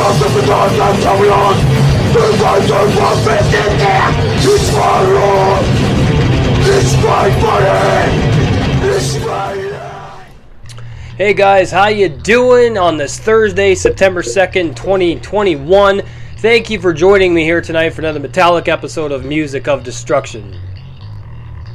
of the gods and champions. The righteous are fifteen here. It's my Lord. It's my body. It's my life. Hey guys, how you doing on this Thursday, September 2nd, 2021? Thank you for joining me here tonight for another metallic episode of Music of Destruction.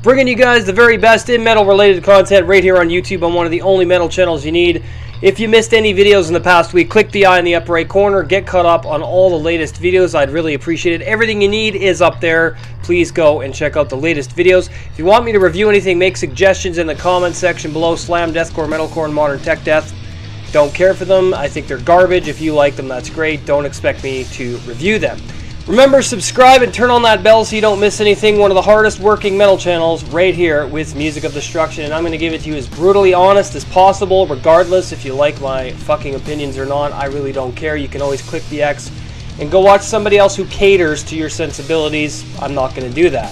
Bringing you guys the very best in metal related content right here on YouTube on one of the only metal channels you need. If you missed any videos in the past week, click the eye in the upper right corner, get caught up on all the latest videos. I'd really appreciate it. Everything you need is up there. Please go and check out the latest videos. If you want me to review anything, make suggestions in the comment section below. Slam, deathcore, metalcore, and modern tech death. Don't care for them. I think they're garbage. If you like them, that's great. Don't expect me to review them. Remember, subscribe and turn on that bell so you don't miss anything. One of the hardest working metal channels right here with Music of Destruction. And I'm going to give it to you as brutally honest as possible, regardless if you like my fucking opinions or not. I really don't care. You can always click the X and go watch somebody else who caters to your sensibilities. I'm not going to do that.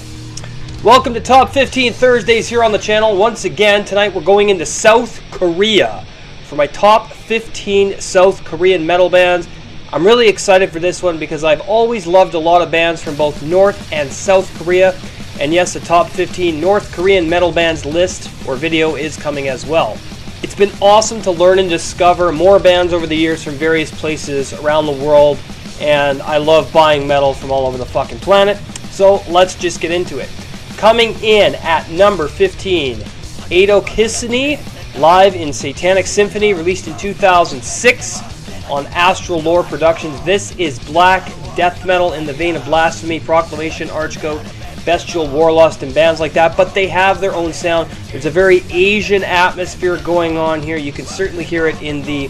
Welcome to Top 15 Thursdays here on the channel. Once again, tonight we're going into South Korea for my top 15 South Korean metal bands. I'm really excited for this one because I've always loved a lot of bands from both North and South Korea. And yes, the top 15 North Korean metal bands list or video is coming as well. It's been awesome to learn and discover more bands over the years from various places around the world. And I love buying metal from all over the fucking planet. So let's just get into it. Coming in at number 15, Adokhsiny, live in Satanik Symphony, released in 2006. On Astral Productions. This is black death metal in the vein of Blasphemy, Proclamation, Archgoat, Bestial, Warlust, and bands like that, but they have their own sound. There's a very Asian atmosphere going on here. You can certainly hear it in the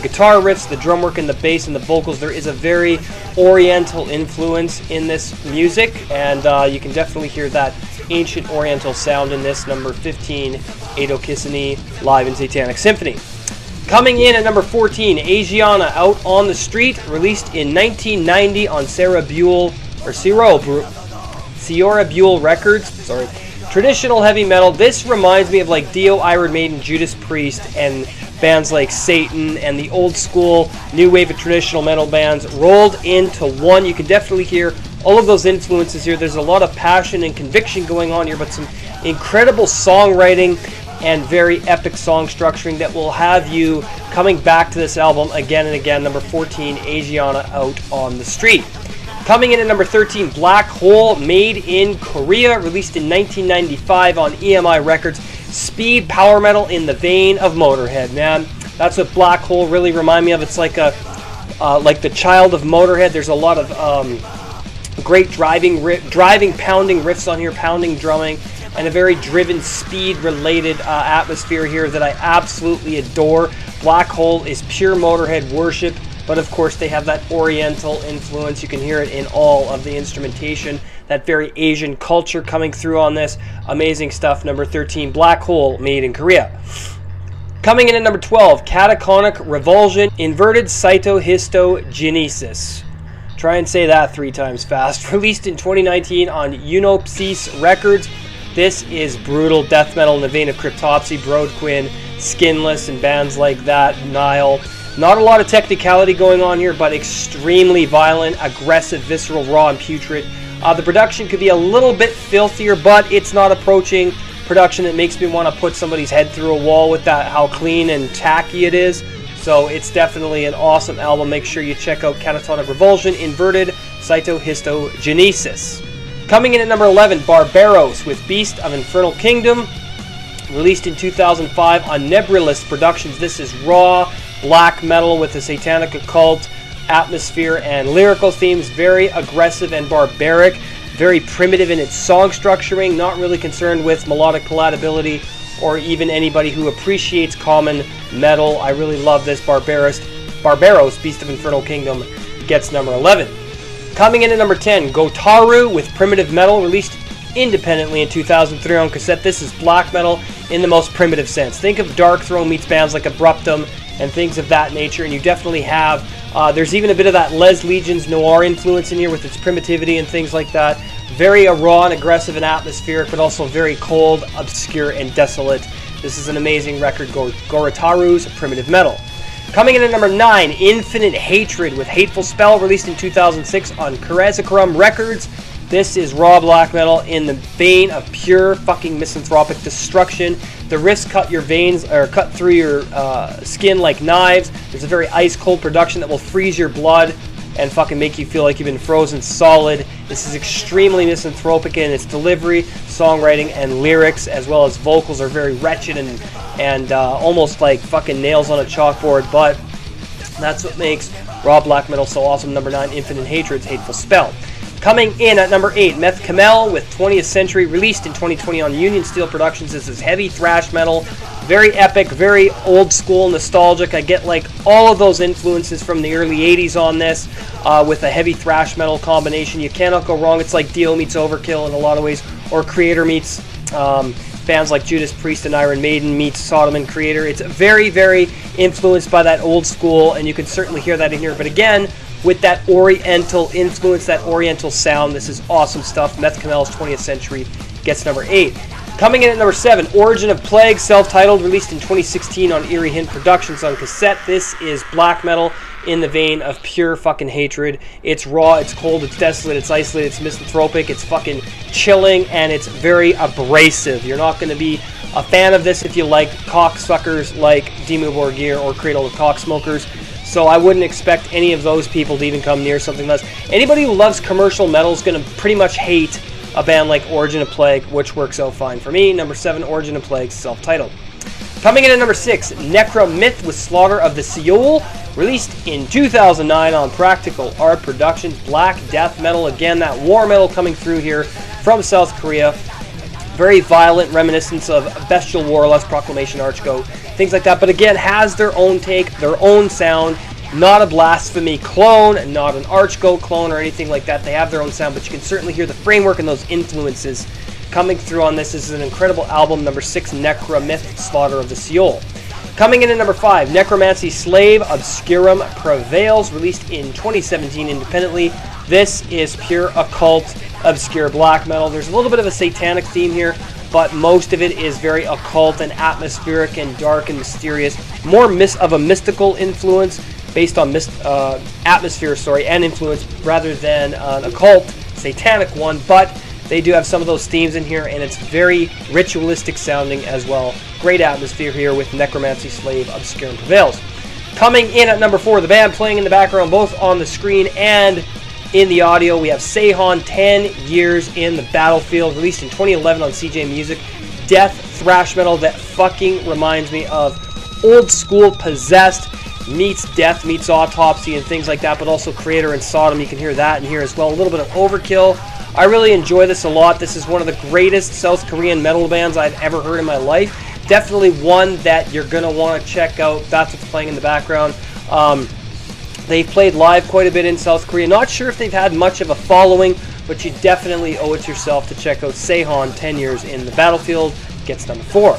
guitar riffs, the drum work, and the bass and the vocals. There is a very Oriental influence in this music, and you can definitely hear that ancient Oriental sound in this number 15, Adokhsiny, live in Satanik Symphony. Coming in at number 14, Asiana, Out on the Street, released in 1990 on Seorabul Records. Sorry. Traditional heavy metal. This reminds me of like Dio, Iron Maiden, Judas Priest, and bands like Satan, and the old school new wave of traditional metal bands rolled into one. You can definitely hear all of those influences here. There's a lot of passion and conviction going on here, but some incredible songwriting and very epic song structuring that will have you coming back to this album again and again. Number 14, Asiana, Out on the Street. Coming in at number 13, Black Hole, made in Korea, released in 1995 on EMI Records. Speed power metal in the vein of Motorhead, man. That's what Black Hole really remind me of. It's like like the child of Motorhead. There's a lot of great driving, pounding riffs on here, pounding drumming, and a very driven, speed-related atmosphere here that I absolutely adore. Black Hole is pure Motorhead worship, but of course they have that Oriental influence. You can hear it in all of the instrumentation, that very Asian culture coming through on this. Amazing stuff. Number 13, Black Hole, made in Korea. Coming in at number 12, Catatonic Revulsion, Inverted Cytohistogenesis. Try and say that 3 times fast. Released in 2019 on Unopsis Records. This is brutal death metal in the vein of Cryptopsy, Broadquin, Skinless, and bands like that, Nile. Not a lot of technicality going on here, but extremely violent, aggressive, visceral, raw, and putrid. The production could be a little bit filthier, but it's not approaching production that makes me want to put somebody's head through a wall with that, how clean and tacky it is. So it's definitely an awesome album. Make sure you check out Catatonic Revulsion, Inverted Cytohistogenesis. Coming in at number 11, Barbaros with Beast of Infernal Kingdom, released in 2005 on Nebulous Productions. This is raw black metal with a satanic occult atmosphere and lyrical themes, very aggressive and barbaric, very primitive in its song structuring, not really concerned with melodic palatability or even anybody who appreciates common metal. I really love this. Barbaros, Beast of Infernal Kingdom, gets number 11. Coming in at number 10, Gotaru with Primitive Metal, released independently in 2003 on cassette. This is black metal in the most primitive sense. Think of Darkthrone meets bands like Abruptum and things of that nature, and you definitely have, there's even a bit of that Les Legion's noir influence in here with its primitivity and things like that. Very raw and aggressive and atmospheric, but also very cold, obscure, and desolate. This is an amazing record, Gorataru's Primitive Metal. Coming in at number 9, Infinite Hatred with Hateful Spell, released in 2006 on Karazakaram Records. This is raw black metal in the vein of pure fucking misanthropic destruction. The riffs cut your veins, or cut through your skin like knives. There's a very ice-cold production that will freeze your blood and fucking make you feel like you've been frozen solid. This is extremely misanthropic in its delivery, songwriting, and lyrics, as well as vocals are very wretched and almost like fucking nails on a chalkboard, but that's what makes raw black metal so awesome. Number 9, Infinite Hatred's Hateful Spell. Coming in at number 8, Meth Kamel with 20th Century, released in 2020 on Union Steel Productions. This is heavy thrash metal, very epic, very old school, nostalgic. I get like all of those influences from the early 80s on this with a heavy thrash metal combination. You cannot go wrong. It's like Dio meets Overkill in a lot of ways, or Creator meets bands like Judas Priest and Iron Maiden meets Sodom and Creator. It's very, very influenced by that old school, and you can certainly hear that in here. But again, with that oriental influence, that oriental sound, this is awesome stuff. Meth Kamel's 20th Century gets number 8. Coming in at number 7, Origin of Plague, self-titled, released in 2016 on Eerie Hint Productions on cassette. This is black metal in the vein of pure fucking hatred. It's raw, it's cold, it's desolate, it's isolated, it's misanthropic, it's fucking chilling, and it's very abrasive. You're not going to be a fan of this if you like cocksuckers like Dimmu Borgir or Cradle of Cocksmokers. So I wouldn't expect any of those people to even come near something less. Anybody who loves commercial metal is going to pretty much hate a band like Origin of Plague, which works out fine for me. Number 7, Origin of Plague, self-titled. Coming in at number 6, Necromyth with Slaughter of the Seorabul, released in 2009 on Practical Art Productions. Black death metal, again, that war metal coming through here from South Korea. Very violent reminiscence of Bestial Warlust, Proclamation, Archgoat, things like that. But again, has their own take, their own sound. Not a Blasphemy clone, not an Archgoat clone or anything like that. They have their own sound, but you can certainly hear the framework and those influences coming through on this. This is an incredible album. Number 6, Necromyth, Slaughter of the Seorabul. Coming in at number 5, Necromancy Slave, Obscurum Prevails, released in 2017 independently. This is pure occult, obscure black metal. There's a little bit of a satanic theme here, but most of it is very occult and atmospheric and dark and mysterious. More of a mystical influence based on atmosphere, and influence, rather than an occult, satanic one, but they do have some of those themes in here, and it's very ritualistic sounding as well. Great atmosphere here with Necromancy Slave, Obscurum Prevails. Coming in at number 4, the band playing in the background, both on the screen and in the audio, we have Sehon, 10 Years in the Battlefield, released in 2011 on CJ Music. Death thrash metal that fucking reminds me of old school Possessed meets Death meets Autopsy and things like that, but also Creator and Sodom. You can hear that in here as well. A little bit of Overkill. I really enjoy this a lot. This is one of the greatest South Korean metal bands I've ever heard in my life. Definitely one that you're going to want to check out. That's what's playing in the background. They've played live quite a bit in South Korea. Not sure if they've had much of a following, but you definitely owe it to yourself to check out Sehon, 10 Years in the Battlefield. Gets number 4.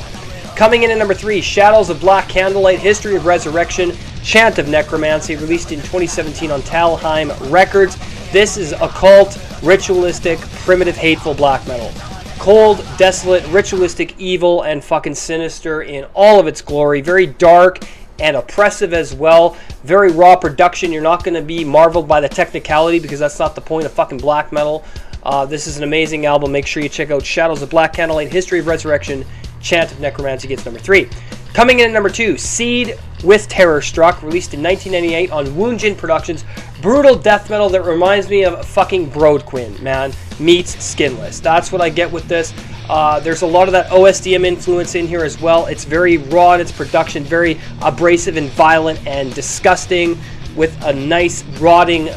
Coming in at number 3, Shadows of Black Candlelight, History of Resurrection, Chant of Necromancy, released in 2017 on Talheim Records. This is occult, ritualistic, primitive, hateful black metal. Cold, desolate, ritualistic, evil, and fucking sinister in all of its glory. Very dark and oppressive as well. Very raw production. You're not going to be marveled by the technicality, because that's not the point of fucking black metal. This is an amazing album. Make sure you check out Shadows of Black Candlelight, History of Resurrection, Chant of Necromancy gets number 3. Coming in at number 2, Seed with Terror Struck, released in 1998 on Woonjin Productions. Brutal death metal that reminds me of fucking Broadquin, man, meets Skinless. That's what I get with this. There's a lot of that OSDM influence in here as well. It's very raw in its production, very abrasive and violent and disgusting, with a nice rotting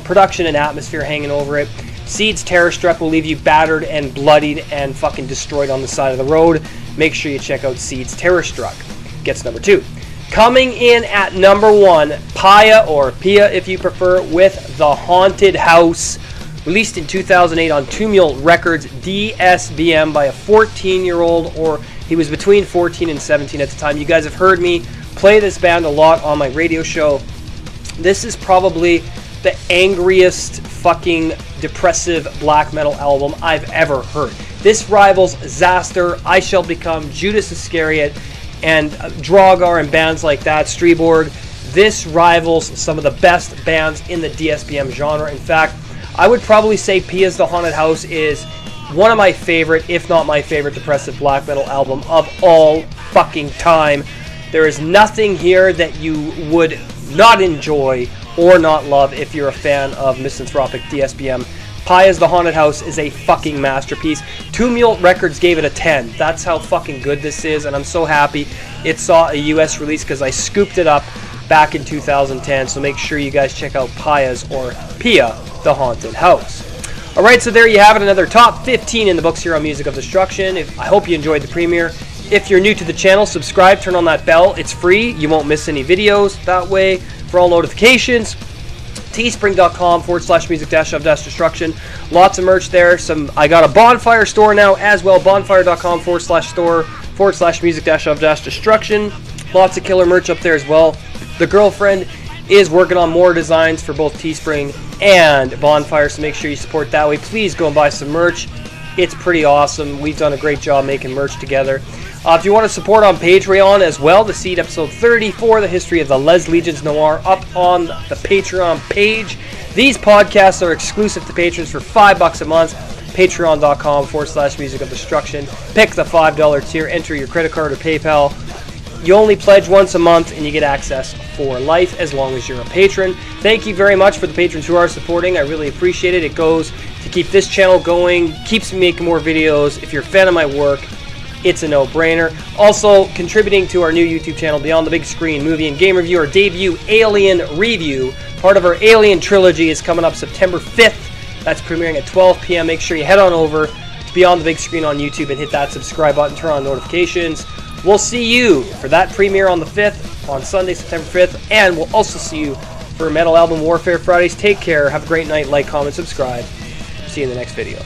production and atmosphere hanging over it. Seed's Terror Struck will leave you battered and bloodied and fucking destroyed on the side of the road. Make sure you check out Seed's Terror Struck. Gets number 2. Coming in at number 1, Paya, or Pia if you prefer, with The Haunted House, released in 2008 on Tumult Records, DSBM, by a 14-year-old, or he was between 14 and 17 at the time. You guys have heard me play this band a lot on my radio show. This is probably the angriest fucking depressive black metal album I've ever heard. This rivals Zaster, I Shall Become, Judas Iscariot, and Dragar and bands like that, Streborg. This rivals some of the best bands in the DSBM genre. In fact, I would probably say Pia's The Haunted House is one of my favorite, if not my favorite, depressive black metal album of all fucking time. There is nothing here that you would not enjoy or not love if you're a fan of Misanthropic DSBM. Pia's The Haunted House is a fucking masterpiece. Tumult Records gave it a 10. That's how fucking good this is, and I'm so happy it saw a US release because I scooped it up back in 2010. So make sure you guys check out Pia's or Pia The Haunted House. Alright, so there you have it, another top 15 in the books here on Music of Destruction. I hope you enjoyed the premiere. If you're new to the channel, subscribe, turn on that bell. It's free. You won't miss any videos that way. For all notifications, teespring.com/music-of-destruction. Lots of merch there. I got a Bonfire store now as well. Bonfire.com/store/music-of-destruction. Lots of killer merch up there as well. The girlfriend is working on more designs for both Teespring and Bonfire, so make sure you support that way. Please go and buy some merch. It's pretty awesome. We've done a great job making merch together. If you want to support on Patreon as well, the Seed episode 34, the history of the Les Legions Noir, up on the Patreon page. These podcasts are exclusive to patrons for $5 a month. Patreon.com/music-of-destruction. Pick the $5 tier, enter your credit card or PayPal. You only pledge once a month and you get access for life as long as you're a patron. Thank you very much for the patrons who are supporting. I really appreciate it. It goes to keep this channel going, keeps me making more videos. If you're a fan of my work, it's a no-brainer. Also, contributing to our new YouTube channel, Beyond the Big Screen Movie and Game Review, our debut Alien review. Part of our Alien trilogy is coming up September 5th. That's premiering at 12 p.m. Make sure you head on over to Beyond the Big Screen on YouTube and hit that subscribe button, turn on notifications. We'll see you for that premiere on the 5th, on Sunday, September 5th, and we'll also see you for Metal Album Warfare Fridays. Take care, have a great night, like, comment, subscribe. See you in the next video.